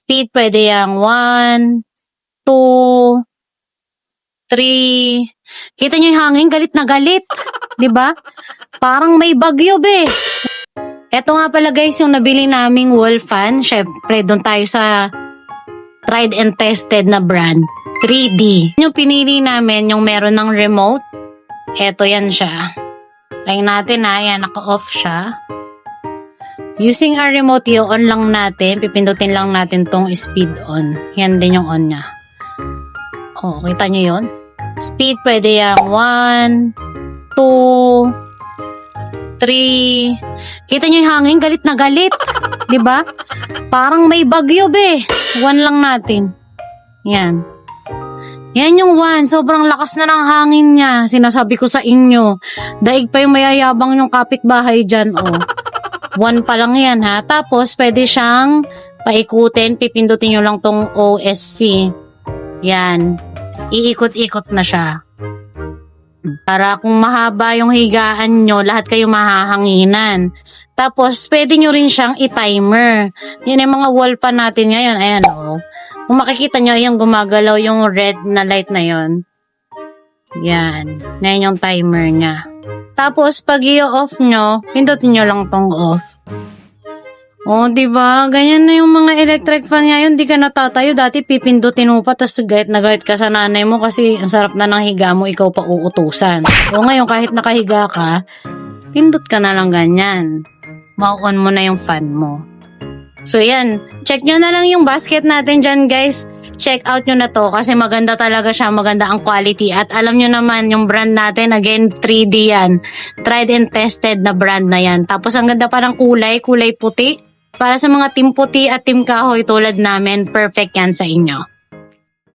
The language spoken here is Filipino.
Speed, pwede yang 1, 2, 3. Kita nyo yung hangin, galit na galit. 'Di ba? Parang may bagyo, be. Eto nga pala guys, yung nabili naming wall fan. Syempre, doon tayo sa tried and tested na brand. 3D. Yung pinili namin, yung meron ng remote. Eto yan siya. Try natin ha. Yan, naka-off siya. Using our remote, i-on lang natin. Pipindutin lang natin tong speed on. Yan din yung on niya. Oh, kita nyo yun? Speed, pwede yung 1, 2, 3. Kita nyo yung hangin, galit na galit. 'Di ba? Parang may bagyo, be. 1 lang natin. Yan. Yan yung 1. Sobrang lakas na ng hangin niya. Sinasabi ko sa inyo. Daig pa yung mayayabang yung kapitbahay dyan, oh. 1 pa lang yan, ha. Tapos, pwede siyang paikutin. Pipindutin nyo lang tong OSC. Yan. Iikot-ikot na siya. Para kung mahaba yung higaan nyo, lahat kayo mahahanginan. Tapos, pwede nyo rin siyang i-timer. Yan yung mga wall pa natin ngayon. Ayan, oh. Kung makikita nyo, yung gumagalaw yung red na light na yon. Yan. Yan yung timer niya. Tapos, pag i-off nyo, pindutin nyo lang tong off. Oh, diba? Ganyan na yung mga electric fan ngayon. Di ka natatayo. Dati pipindutin mo pa, tas gahit na gahit ka sa nanay mo kasi ang sarap na ng higa mo, ikaw pa uutusan. O ngayon, kahit nakahiga ka, pindot ka na lang ganyan. Ma-on mo na yung fan mo. So, yan. Check nyo na lang yung basket natin dyan, guys. Check out nyo na to kasi maganda talaga siya. Maganda ang quality. At alam nyo naman, yung brand natin, again, 3D yan. Tried and tested na brand na yan. Tapos, ang ganda pa ng kulay puti. Para sa mga team puti at team kahoy tulad namin, perfect yan sa inyo.